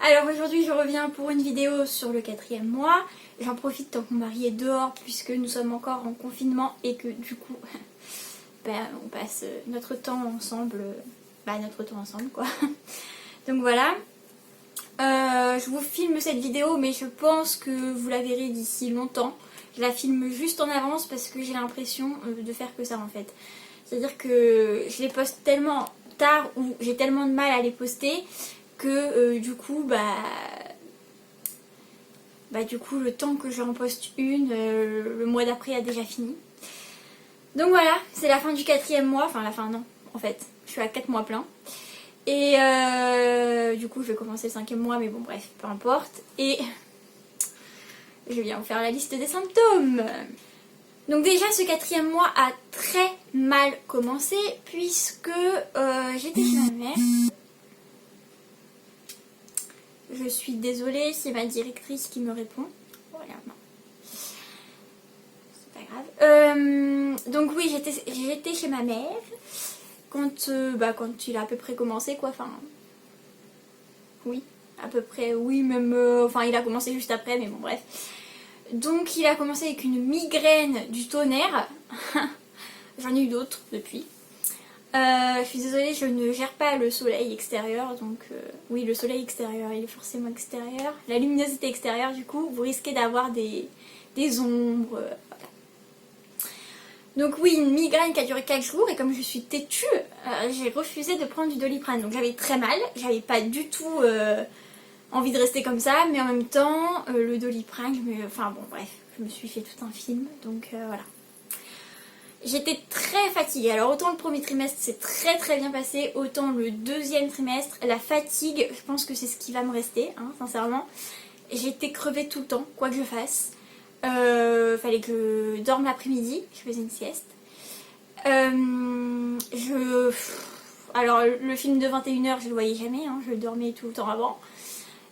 Alors aujourd'hui je reviens pour une vidéo sur le 4e mois. J'en profite tant que mon mari est dehors puisque nous sommes encore en confinement et que du coup on passe notre temps ensemble, quoi. Donc voilà. Je vous filme cette vidéo mais je pense que vous la verrez d'ici longtemps. Je la filme juste en avance parce que j'ai l'impression de faire que ça en fait. C'est-à-dire que je les poste tellement tard ou j'ai tellement de mal à les poster que du coup le temps que j'en poste une, le mois d'après a déjà fini. Donc voilà, c'est la fin du 4e mois, enfin la fin non, en fait, je suis à 4 mois pleins. Et du coup je vais commencer le 5e mois, mais bon bref, peu importe. Et je viens vous faire la liste des symptômes. Donc déjà ce 4e mois a très mal commencé puisque j'étais chez ma mère. Je suis désolée, c'est ma directrice qui me répond. Voilà, non. C'est pas grave. Donc oui, j'étais chez ma mère quand il a à peu près commencé quoi. Enfin, oui, à peu près, oui, même. Enfin, il a commencé juste après, mais bon, bref. Donc il a commencé avec une migraine du tonnerre. J'en ai eu d'autres depuis. Je suis désolée, je ne gère pas le soleil extérieur, donc oui, le soleil extérieur, il est forcément extérieur. La luminosité extérieure, du coup, vous risquez d'avoir des ombres. Voilà. Donc oui, une migraine qui a duré 4 jours, et comme je suis têtue, j'ai refusé de prendre du Doliprane. Donc j'avais très mal, j'avais pas du tout envie de rester comme ça, mais en même temps, le Doliprane, enfin bon, bref, je me suis fait tout un film, donc voilà. J'étais très fatiguée, alors autant le premier trimestre c'est très très bien passé, autant le 2e trimestre, la fatigue, je pense que c'est ce qui va me rester, hein, sincèrement. J'étais crevée tout le temps, quoi que je fasse. Fallait que je dorme l'après-midi, je faisais une sieste. Alors le film de 21h je le voyais jamais, hein, je le dormais tout le temps avant.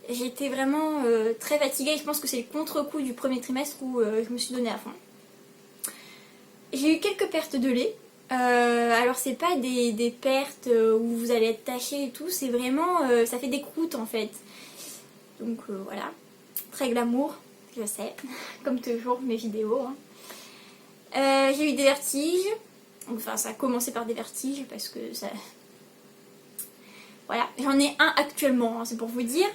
J'étais vraiment très fatiguée, je pense que c'est le contre-coup du premier trimestre où je me suis donnée à fond. J'ai eu quelques pertes de lait. Alors c'est pas des pertes où vous allez être taché et tout, c'est vraiment, ça fait des croûtes en fait. Donc voilà, très glamour, je sais, comme toujours mes vidéos. Hein. J'ai eu des vertiges, enfin ça a commencé par des vertiges parce que ça... Voilà, j'en ai un actuellement, hein, c'est pour vous dire.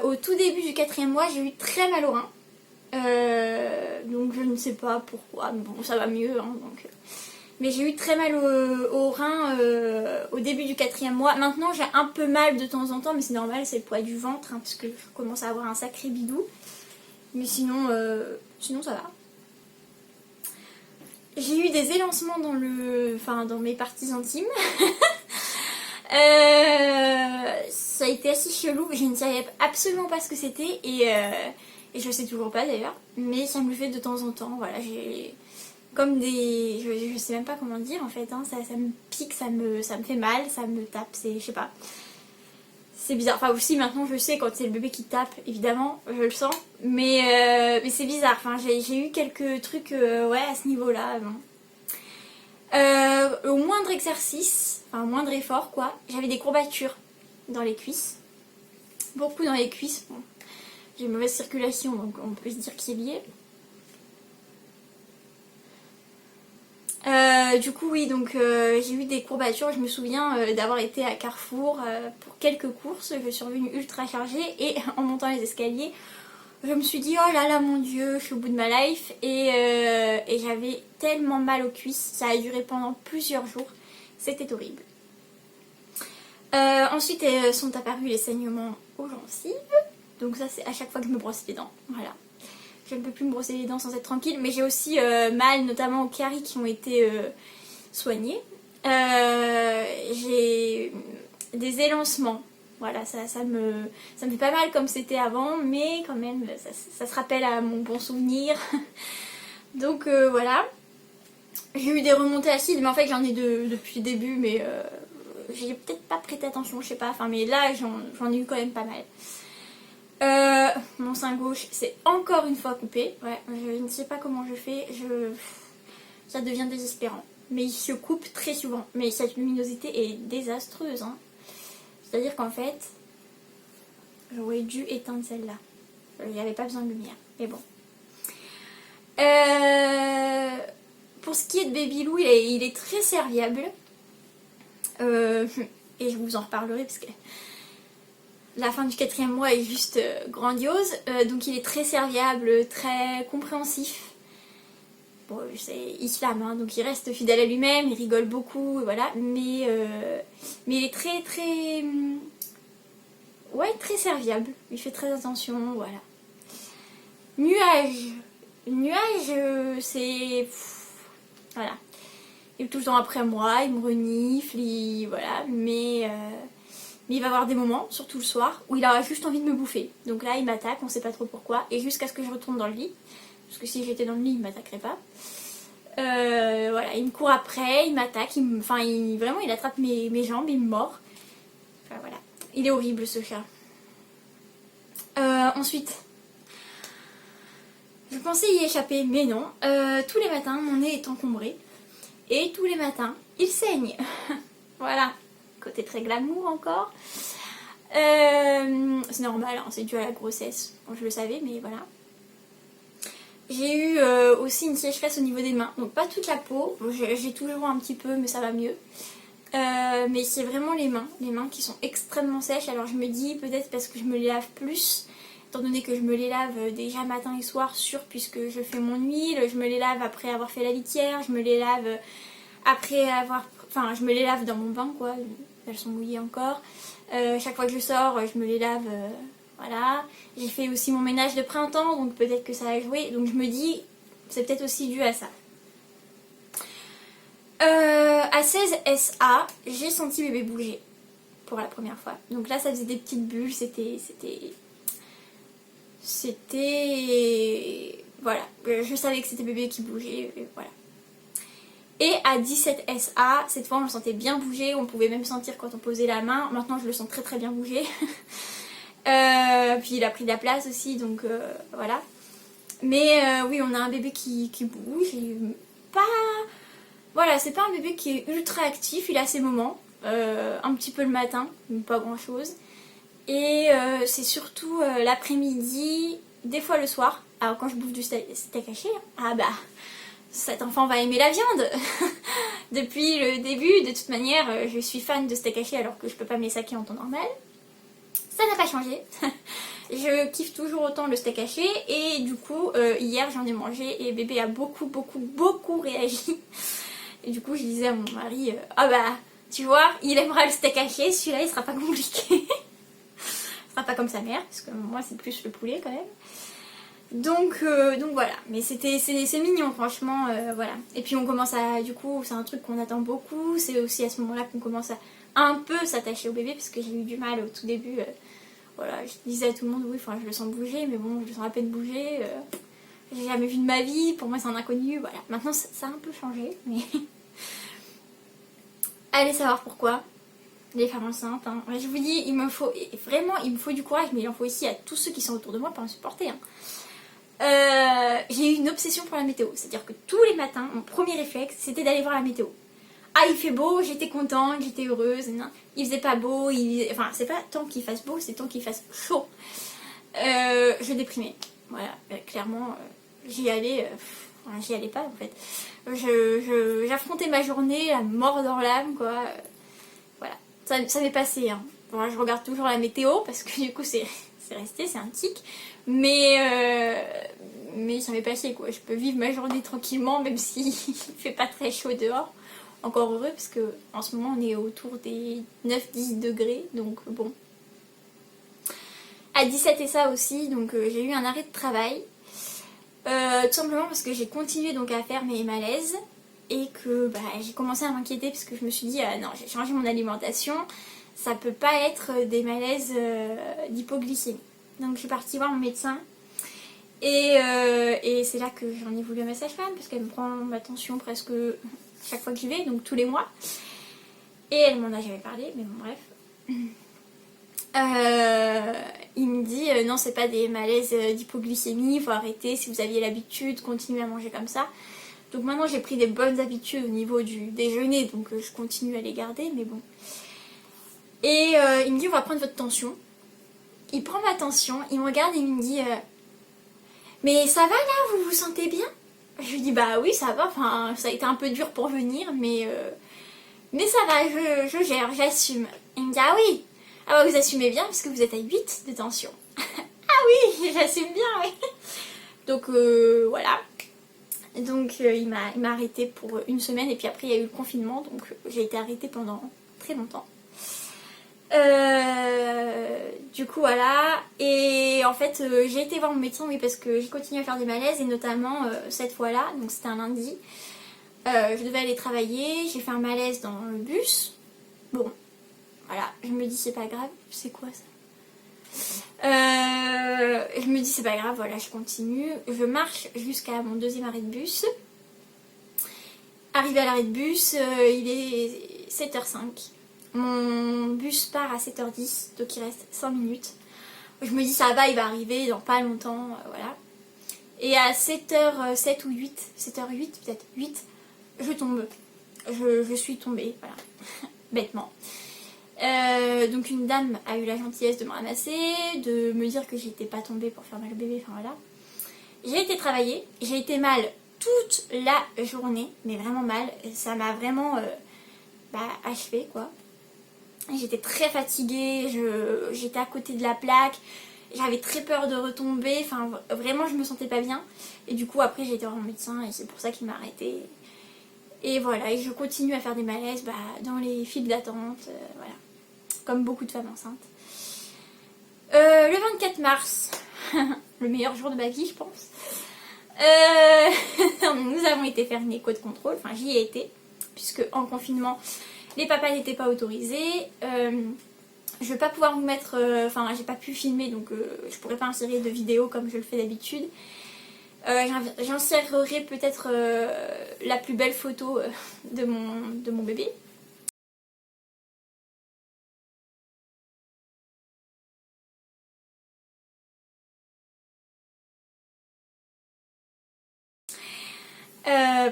Au tout début du 4e mois, j'ai eu très mal au rein. Donc je ne sais pas pourquoi, mais bon ça va mieux hein, donc. Mais j'ai eu très mal au rein au début du 4e mois. Maintenant j'ai un peu mal de temps en temps, mais c'est normal, c'est le poids du ventre hein, parce que je commence à avoir un sacré bidou. Mais sinon ça va. J'ai eu des élancements dans mes parties intimes. Ça a été assez chelou, je ne savais absolument pas ce que c'était et je sais toujours pas d'ailleurs, mais ça me le fait de temps en temps, voilà, j'ai comme des... Je sais même pas comment dire en fait, hein, ça me pique, ça me fait mal, ça me tape, je sais pas. C'est bizarre, enfin aussi maintenant je sais quand c'est le bébé qui tape, évidemment, je le sens, mais c'est bizarre, enfin j'ai eu quelques trucs ouais à ce niveau-là, bon. Au moindre exercice, enfin au moindre effort quoi, j'avais des courbatures dans les cuisses, beaucoup dans les cuisses, bon. J'ai une mauvaise circulation donc on peut se dire qu'il est lié. Du coup oui, donc j'ai eu des courbatures, je me souviens d'avoir été à Carrefour pour quelques courses, je suis revenue ultra chargée et en montant les escaliers, je me suis dit oh là là mon dieu, je suis au bout de ma life et j'avais tellement mal aux cuisses, ça a duré pendant plusieurs jours, c'était horrible. Ensuite sont apparus les saignements aux gencives, donc ça c'est à chaque fois que je me brosse les dents, voilà. Je ne peux plus me brosser les dents sans être tranquille, mais j'ai aussi mal notamment aux caries qui ont été soignées. J'ai des élancements, voilà, ça me fait pas mal comme c'était avant, mais quand même ça se rappelle à mon bon souvenir. Donc voilà. J'ai eu des remontées acides, mais en fait j'en ai depuis le début, mais j'ai peut-être pas prêté attention, je sais pas, enfin mais là j'en ai eu quand même pas mal. Mon sein gauche c'est encore une fois coupé, ouais, je ne sais pas comment je fais, ça devient désespérant, mais il se coupe très souvent, mais cette luminosité est désastreuse, hein. C'est-à-dire qu'en fait, j'aurais dû éteindre celle-là. Il n'y avait pas besoin de lumière. Mais bon. Pour ce qui est de Baby Lou, il est très serviable. Et je vous en reparlerai parce que la fin du 4e mois est juste grandiose. Donc il est très serviable, très compréhensif. Bon, c'est Islam, hein, donc il reste fidèle à lui-même, il rigole beaucoup, voilà. Mais il est très très... ouais, très serviable. Il fait très attention, voilà. Nuage. Nuage, c'est... voilà. Il est tout le temps après moi, il me renifle, voilà. Mais il va y avoir des moments, surtout le soir, où il aura juste envie de me bouffer. Donc là, il m'attaque, on sait pas trop pourquoi. Et jusqu'à ce que je retourne dans le lit. Parce que si j'étais dans le lit, il m'attaquerait pas. Voilà, il me court après, il m'attaque, vraiment il attrape mes jambes, il me mord. Enfin voilà, il est horrible ce chat. Ensuite, je pensais y échapper, mais non. Tous les matins, mon nez est encombré. Et tous les matins, il saigne. Voilà, côté très glamour encore. C'est normal, hein, c'est dû à la grossesse. Bon, je le savais, mais voilà. J'ai eu aussi une sécheresse au niveau des mains, donc pas toute la peau, j'ai toujours un petit peu mais ça va mieux. Mais c'est vraiment les mains qui sont extrêmement sèches. Alors je me dis peut-être parce que je me les lave plus, étant donné que je me les lave déjà matin et soir puisque je fais mon huile, je me les lave après avoir fait la litière, je me les lave après avoir... enfin je me les lave dans mon bain quoi, elles sont mouillées encore. Chaque fois que je sors je me les lave... voilà, j'ai fait aussi mon ménage de printemps, donc peut-être que ça a joué. Donc je me dis, c'est peut-être aussi dû à ça. À 16 SA, j'ai senti bébé bouger pour la première fois. Donc là, ça faisait des petites bulles, c'était... voilà, je savais que c'était bébé qui bougeait, et voilà. Et à 17 SA, cette fois on le sentait bien bouger, on pouvait même sentir quand on posait la main. Maintenant, je le sens très très bien bouger. Puis il a pris de la place aussi, donc voilà. Mais oui, on a un bébé qui bouge. Pas... voilà, c'est pas un bébé qui est ultra actif, il a ses moments. Un petit peu le matin, mais pas grand chose. Et c'est surtout l'après-midi, des fois le soir. Alors quand je bouffe du steak haché, ah bah, cet enfant va aimer la viande. Depuis le début, de toute manière, je suis fan de steak haché alors que je peux pas me les saquer en temps normal. Ça n'a pas changé. Je kiffe toujours autant le steak haché et du coup hier j'en ai mangé et bébé a beaucoup réagi. Et du coup je disais à mon mari ah bah tu vois il aimera le steak haché, celui-là il sera pas compliqué. Il sera pas comme sa mère parce que moi c'est plus le poulet quand même. Donc voilà, mais c'est mignon franchement, voilà. Et puis on commence à, du coup c'est un truc qu'on attend beaucoup, c'est aussi à ce moment là qu'on commence à un peu s'attacher au bébé parce que j'ai eu du mal au tout début. Voilà, je disais à tout le monde oui, enfin je le sens bouger, mais bon je le sens à peine bouger. J'ai jamais vu de ma vie, pour moi c'est un inconnu, voilà. Maintenant ça a un peu changé, mais allez savoir pourquoi. Les femmes enceintes, hein. Je vous dis, il me faut du courage, mais il en faut aussi à tous ceux qui sont autour de moi pour me supporter. Hein. J'ai eu une obsession pour la météo, c'est-à-dire que tous les matins, mon premier réflexe, c'était d'aller voir la météo. Ah, il fait beau, j'étais contente, j'étais heureuse. Non. Il faisait pas beau, enfin, c'est pas tant qu'il fasse beau, c'est tant qu'il fasse chaud. Je déprimais. Voilà, clairement, j'y allais pas en fait. J'affrontais ma journée, la mort dans l'âme, quoi. Voilà, ça m'est passé. Hein. Bon, je regarde toujours la météo parce que du coup, c'est resté, c'est un tic. Mais ça m'est passé, quoi. Je peux vivre ma journée tranquillement, même s'il fait pas très chaud dehors. Encore heureux parce que en ce moment on est autour des 9-10 degrés, donc bon. À 17 et ça aussi, donc j'ai eu un arrêt de travail. Tout simplement parce que j'ai continué donc à faire mes malaises et que bah, j'ai commencé à m'inquiéter parce que je me suis dit non, j'ai changé mon alimentation, ça peut pas être des malaises d'hypoglycémie. Donc je suis partie voir mon médecin et c'est là que j'en ai voulu à ma sage-femme parce qu'elle me prend ma tension presque chaque fois que j'y vais, donc tous les mois. Et elle m'en a jamais parlé, mais bon bref. Il me dit non, c'est pas des malaises d'hypoglycémie, il faut arrêter, si vous aviez l'habitude, continuez à manger comme ça. Donc maintenant j'ai pris des bonnes habitudes au niveau du déjeuner, donc je continue à les garder, mais bon. Et il me dit on va prendre votre tension. Il prend ma tension, il me regarde et il me dit mais ça va là, vous vous sentez bien? Je lui dis bah oui ça va, enfin ça a été un peu dur pour venir mais ça va, je gère, j'assume. Il me dit ah oui, ah bah vous assumez bien parce que vous êtes à 8 de tension. Ah oui, j'assume bien, oui. Donc voilà. Donc il m'a arrêté pour une semaine et puis après il y a eu le confinement donc j'ai été arrêtée pendant très longtemps. Du coup voilà, et en fait j'ai été voir mon médecin oui parce que j'ai continué à faire des malaises et notamment cette fois là, donc c'était un lundi, je devais aller travailler, j'ai fait un malaise dans le bus, bon voilà, je me dis c'est pas grave, c'est quoi ça, je me dis c'est pas grave, voilà je continue, je marche jusqu'à mon deuxième arrêt de bus, arrivé à l'arrêt de bus, il est 7h05. Mon bus part à 7h10, donc il reste 5 minutes. Je me dis ça va, il va arriver dans pas longtemps, voilà. Et à 7h07 ou 8, 7h08 peut-être, 8, je tombe. Je suis tombée, voilà, bêtement. Donc une dame a eu la gentillesse de me ramasser, de me dire que j'étais pas tombée pour faire mal au bébé, enfin voilà. J'ai été travailler, j'ai été mal toute la journée, mais vraiment mal. Ça m'a vraiment achevée quoi. J'étais très fatiguée, j'étais à côté de la plaque, j'avais très peur de retomber, enfin vraiment je me sentais pas bien. Et du coup après j'ai été voir mon médecin et c'est pour ça qu'il m'a arrêtée. Et voilà, et je continue à faire des malaises dans les files d'attente, voilà, comme beaucoup de femmes enceintes. Le 24 mars, le meilleur jour de ma vie je pense, nous avons été faire une écho de contrôle, enfin j'y ai été, puisque en confinement les papas n'étaient pas autorisés. Je vais pas pouvoir vous mettre, enfin j'ai pas pu filmer donc je pourrais pas insérer de vidéo comme je le fais d'habitude. J'insérerai peut-être la plus belle photo de mon bébé.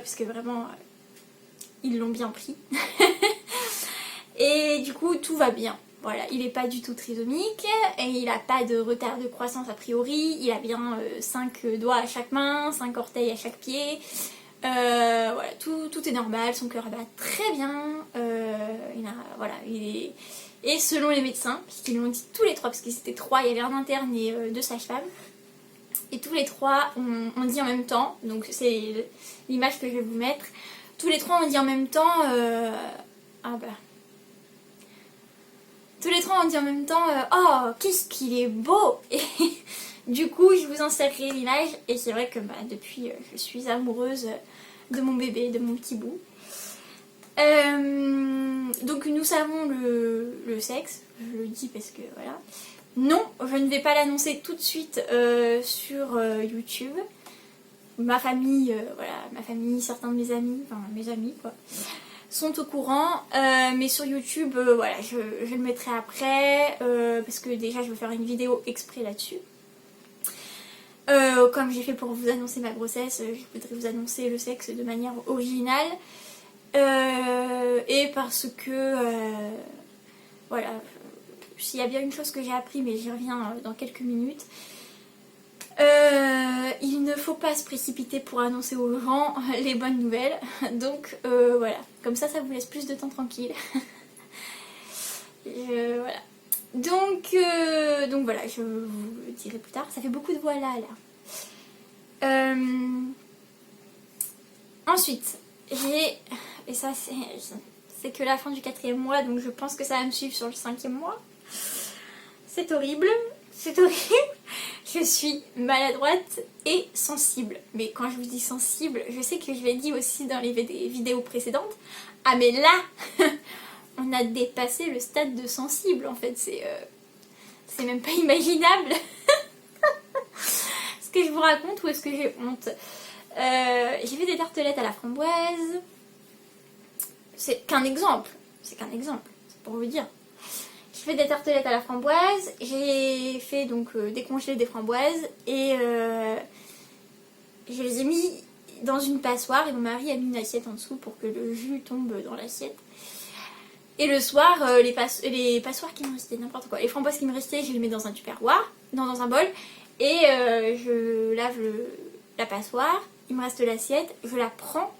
Puisque vraiment ils l'ont bien pris. Et du coup tout va bien. Voilà, il n'est pas du tout trisomique et il n'a pas de retard de croissance a priori. Il a bien 5 doigts à chaque main, 5 orteils à chaque pied. Voilà, tout est normal, son cœur bat très bien. Et selon les médecins, puisqu'ils l'ont dit tous les trois, parce qu'ils étaient trois, il y avait un interne et 2 sages-femmes. Et tous les trois ont dit en même temps, donc c'est l'image que je vais vous mettre. Tous les trois ont dit en même temps, tous les trois ont dit en même temps, oh qu'est-ce qu'il est beau. Et du coup je vous insérerai l'image et c'est vrai que depuis je suis amoureuse de mon bébé, de mon petit bout. Donc nous savons le sexe, je le dis parce que voilà. Non, je ne vais pas l'annoncer tout de suite sur YouTube. Ma famille, certains de mes amis, enfin mes amis quoi, sont au courant, mais sur YouTube, voilà, je le mettrai après, parce que déjà je vais faire une vidéo exprès là-dessus. Comme j'ai fait pour vous annoncer ma grossesse, je voudrais vous annoncer le sexe de manière originale, et parce que, voilà, s'il y a bien une chose que j'ai appris, mais j'y reviens dans quelques minutes, il ne faut pas se précipiter pour annoncer aux gens les bonnes nouvelles. Donc voilà, comme ça vous laisse plus de temps tranquille. Voilà. Donc voilà, je vous le dirai plus tard. Ça fait beaucoup de voix là. Ensuite, et ça c'est que la fin du 4e mois, donc je pense que ça va me suivre sur le 5e mois. C'est horrible. C'est horrible. Je suis maladroite et sensible. Mais quand je vous dis sensible, je sais que je l'ai dit aussi dans les vidéos précédentes. Ah mais là, on a dépassé le stade de sensible en fait. C'est même pas imaginable. Ce que je vous raconte ou est-ce que j'ai honte? J'ai fait des tartelettes à la framboise. C'est qu'un exemple. C'est pour vous dire. J'ai fait des tartelettes à la framboise, j'ai fait donc décongeler des framboises et je les ai mis dans une passoire et mon mari a mis une assiette en dessous pour que le jus tombe dans l'assiette. Et le soir, les passoires qui me restaient, n'importe quoi. Les framboises qui me restaient, je les mets dans un tupperware, dans un bol. Et je lave la passoire. Il me reste l'assiette. Je la prends.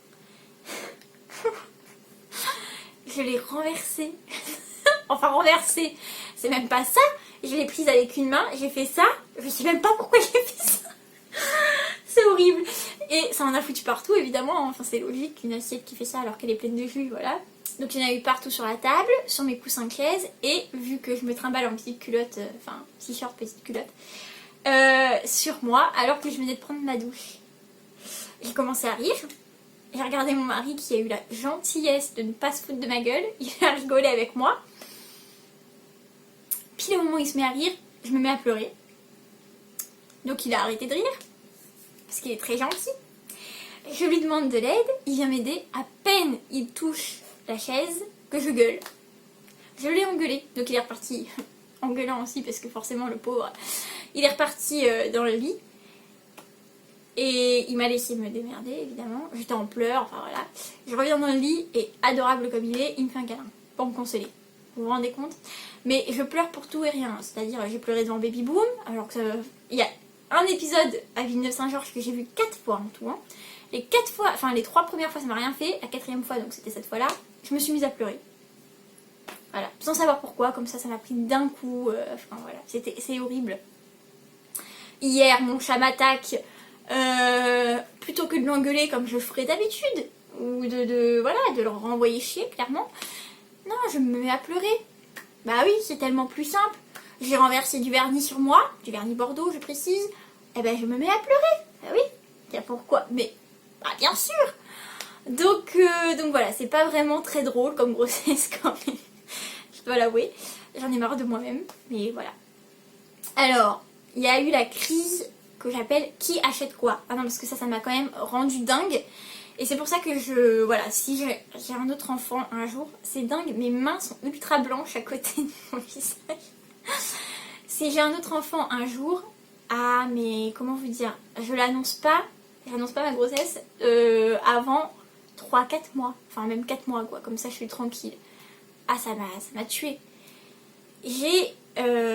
Je l'ai renversée. Enfin renversée. C'est même pas ça. Je l'ai prise avec une main. J'ai fait ça. Je sais même pas pourquoi j'ai fait ça. C'est horrible. Et ça en a foutu partout évidemment. Enfin c'est logique une assiette qui fait ça alors qu'elle est pleine de jus. Voilà. Donc il y en a eu partout sur la table, sur mes coussins de chaise, et vu que je me trimballe en petite culotte, enfin t-shirt, petite culotte, sur moi, alors que je venais de prendre ma douche. J'ai commencé à rire, j'ai regardé mon mari qui a eu la gentillesse de ne pas se foutre de ma gueule, il a rigolé avec moi. Puis au moment où il se met à rire, je me mets à pleurer. Donc il a arrêté de rire, parce qu'il est très gentil. Je lui demande de l'aide, il vient m'aider, à peine il touche la chaise, que je gueule. Je l'ai engueulé, donc il est reparti en gueulant aussi parce que forcément le pauvre, il est reparti dans le lit et il m'a laissé me démerder évidemment. J'étais en pleurs, enfin voilà. Je reviens dans le lit et adorable comme il est, il me fait un câlin pour me consoler. Vous vous rendez compte? Mais je pleure pour tout et rien, c'est-à-dire j'ai pleuré devant Baby Boom, alors que il y a un épisode à Villeneuve-Saint-Georges que j'ai vu 4 fois en tout. Hein. Les 4 fois, enfin les 3 premières fois ça m'a rien fait, la 4e fois, donc c'était cette fois-là, je me suis mise à pleurer. Voilà, sans savoir pourquoi, comme ça m'a pris d'un coup, enfin voilà, c'est horrible. Hier, mon chat m'attaque, plutôt que de l'engueuler comme je ferais d'habitude, ou voilà, de le renvoyer chier, clairement. Non, je me mets à pleurer. Bah oui, c'est tellement plus simple. J'ai renversé du vernis sur moi, du vernis Bordeaux, je précise, et ben je me mets à pleurer. Bah oui, tiens pourquoi, mais bah bien sûr. Donc voilà, c'est pas vraiment très drôle comme grossesse quand même. Je dois l'avouer. J'en ai marre de moi-même, mais voilà. Alors, il y a eu la crise que j'appelle qui achète quoi. Ah non, parce que ça m'a quand même rendu dingue. Et c'est pour ça que voilà, si j'ai un autre enfant un jour, c'est dingue, mes mains sont ultra blanches à côté de mon visage. Si j'ai un autre enfant un jour, ah mais comment vous dire, j'annonce pas ma grossesse avant 3-4 mois, enfin même 4 mois quoi, comme ça je suis tranquille. Ah ça m'a tuée. J'ai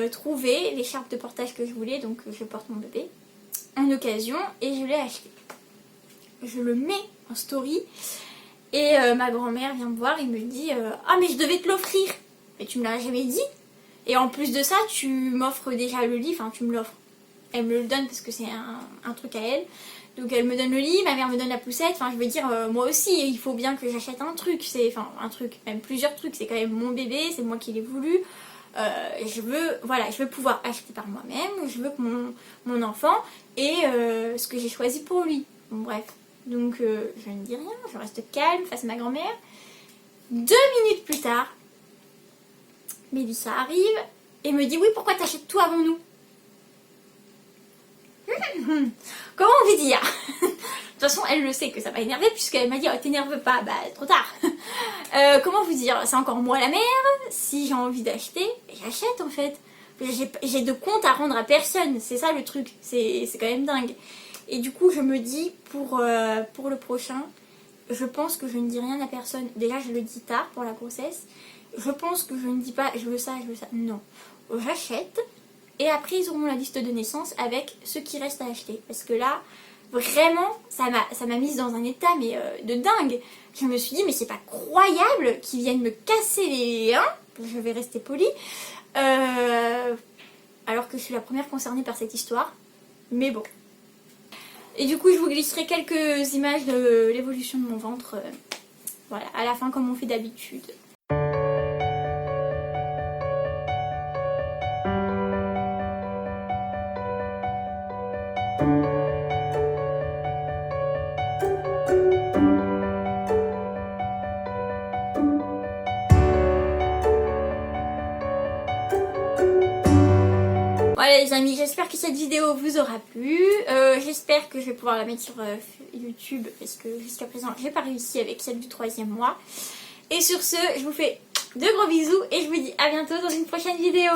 trouvé l'écharpe de portage que je voulais, donc je porte mon bébé, en occasion, et je l'ai acheté. Je le mets en story, et ma grand-mère vient me voir et me dit ah mais je devais te l'offrir, mais tu me l'as jamais dit, et en plus de ça tu m'offres déjà le lit, enfin tu me l'offres, elle me le donne parce que c'est un truc à elle. Donc elle me donne le lit, ma mère me donne la poussette, enfin je veux dire, moi aussi il faut bien que j'achète un truc, enfin un truc, même plusieurs trucs, c'est quand même mon bébé, c'est moi qui l'ai voulu, je veux pouvoir acheter par moi-même, je veux que mon enfant ait ce que j'ai choisi pour lui, bon bref, donc je ne dis rien, je reste calme face à ma grand-mère. 2 minutes plus tard, Mélissa arrive et me dit oui pourquoi t'achètes tout avant nous. Comment vous dire? De toute façon, elle le sait que ça m'a énervé puisqu'elle m'a dit oh, t'énerve pas, bah trop tard. Comment vous dire? C'est encore moi la mère. Si j'ai envie d'acheter, j'achète en fait. J'ai de compte à rendre à personne. C'est ça le truc. C'est quand même dingue. Et du coup, je me dis pour le prochain, je pense que je ne dis rien à personne. Déjà, je le dis tard pour la grossesse. Je pense que je ne dis pas je veux ça, je veux ça. Non. J'achète. Et après, ils auront la liste de naissance avec ce qui reste à acheter. Parce que là, vraiment, ça m'a mise dans un état mais de dingue. Je me suis dit, mais c'est pas croyable qu'ils viennent me casser les... Hein, je vais rester polie. Alors que je suis la première concernée par cette histoire. Mais bon. Et du coup, je vous glisserai quelques images de l'évolution de mon ventre. Voilà, à la fin, comme on fait d'habitude. Voilà les amis, j'espère que cette vidéo vous aura plu. J'espère que je vais pouvoir la mettre sur YouTube parce que jusqu'à présent j'ai pas réussi avec celle du 3e mois. Et sur ce, je vous fais de gros bisous et je vous dis à bientôt dans une prochaine vidéo.